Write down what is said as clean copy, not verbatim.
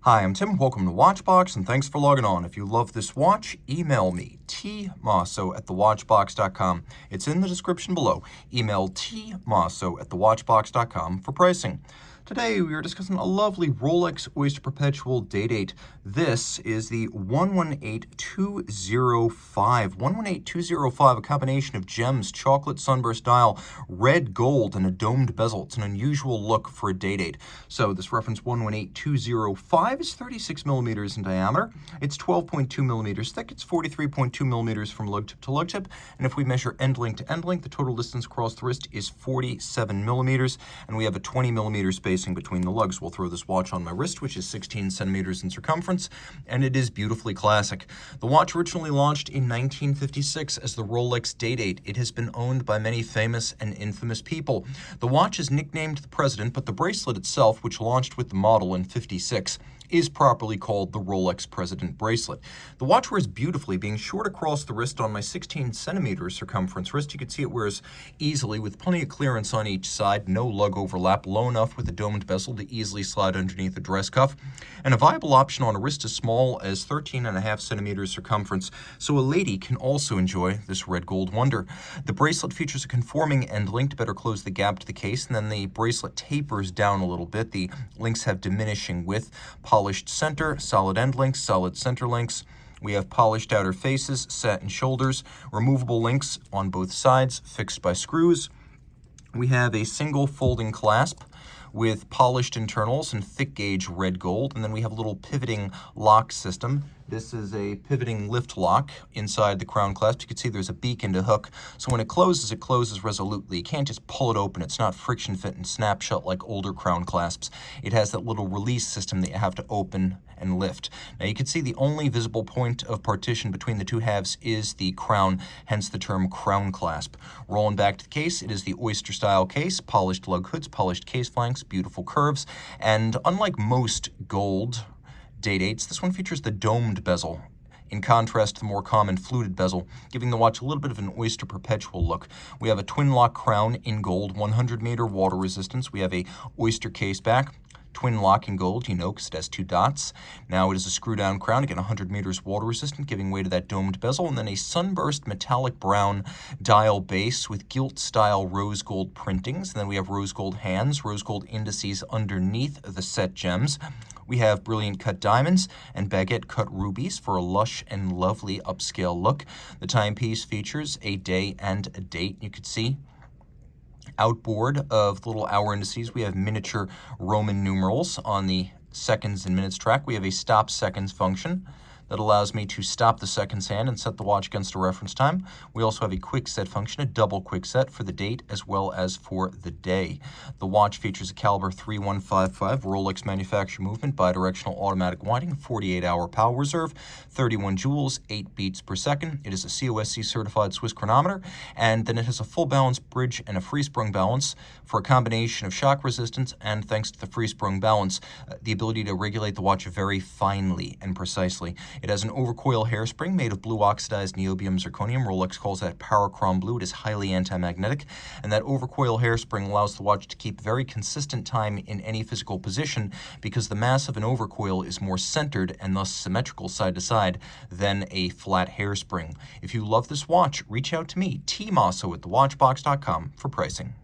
Hi, I'm Tim. Welcome to Watchbox, and thanks for logging on. If you love this watch, email me, tmosso@thewatchbox.com. It's in the description below. Email tmosso@thewatchbox.com for pricing. Today, we are discussing a lovely Rolex Oyster Perpetual Day-Date. This is the 118205. 118205, a combination of gems, chocolate sunburst dial, red gold, and a domed bezel. It's an unusual look for a Day-Date. So this reference 118205 is 36 millimeters in diameter. It's 12.2 millimeters thick. It's 43.2 millimeters from lug tip to lug tip. And if we measure end link to end link, the total distance across the wrist is 47 millimeters. And we have a 20 millimeter spacing between the lugs. We'll throw this watch on my wrist, which is 16 centimeters in circumference, and it is beautifully classic. The watch originally launched in 1956 as the Rolex Day-Date. It has been owned by many famous and infamous people. The watch is nicknamed the President, but the bracelet itself, which launched with the model in 56, is properly called the Rolex President bracelet. The watch wears beautifully, being short across the wrist on my 16 centimeter circumference wrist. You can see it wears easily with plenty of clearance on each side, no lug overlap, low enough with the domed bezel to easily slide underneath the dress cuff, and a viable option on a wrist as small as 13.5 centimeters circumference, so a lady can also enjoy this red gold wonder. The bracelet features a conforming end link to better close the gap to the case, and then the bracelet tapers down a little bit. The links have diminishing width, polished center, solid end links, solid center links. We have polished outer faces, satin shoulders, removable links on both sides, fixed by screws. We have a single folding clasp with polished internals and thick gauge red gold, and then we have a little pivoting lock system. This is a pivoting lift lock inside the crown clasp. You can see there's a beak and a hook, so when it closes resolutely. You can't just pull it open. It's not friction fit and snap shut like older crown clasps. It has that little release system that you have to open and lift. Now you can see the only visible point of partition between the two halves is the crown, hence the term crown clasp. Rolling back to the case, it is the Oyster style case, polished lug hoods, polished case flanks, beautiful curves, and unlike most gold Day-Dates, this one features the domed bezel, in contrast to the more common fluted bezel, giving the watch a little bit of an Oyster Perpetual look. We have a twin lock crown in gold, 100-meter water resistance. We have a Oyster case back, twin lock in gold, you know, because it has two dots. Now it is a screw-down crown, again 100 meters water resistant, giving way to that domed bezel, and then a sunburst metallic brown dial base with gilt-style rose gold printings. And then we have rose gold hands, rose gold indices underneath the set gems. We have brilliant cut diamonds and baguette cut rubies for a lush and lovely upscale look. The timepiece features a day and a date. You can see outboard of the little hour indices, we have miniature Roman numerals. On the seconds and minutes track, we have a stop seconds function that allows me to stop the seconds hand and set the watch against a reference time. We also have a quick set function, a double quick set for the date as well as for the day. The watch features a caliber 3155 Rolex manufacturer movement, bidirectional automatic winding, 48-hour power reserve, 31 joules, 8 beats per second. It is a COSC certified Swiss chronometer, and then it has a full balance bridge and a free sprung balance for a combination of shock resistance and, thanks to the free sprung balance, the ability to regulate the watch very finely and precisely. It has an overcoil hairspring made of blue oxidized niobium zirconium. Rolex calls that Parachrom blue. It is highly anti-magnetic, and that overcoil hairspring allows the watch to keep very consistent time in any physical position because the mass of an overcoil is more centered and thus symmetrical side to side than a flat hairspring. If you love this watch, reach out to me, tmosso@thewatchbox.com for pricing.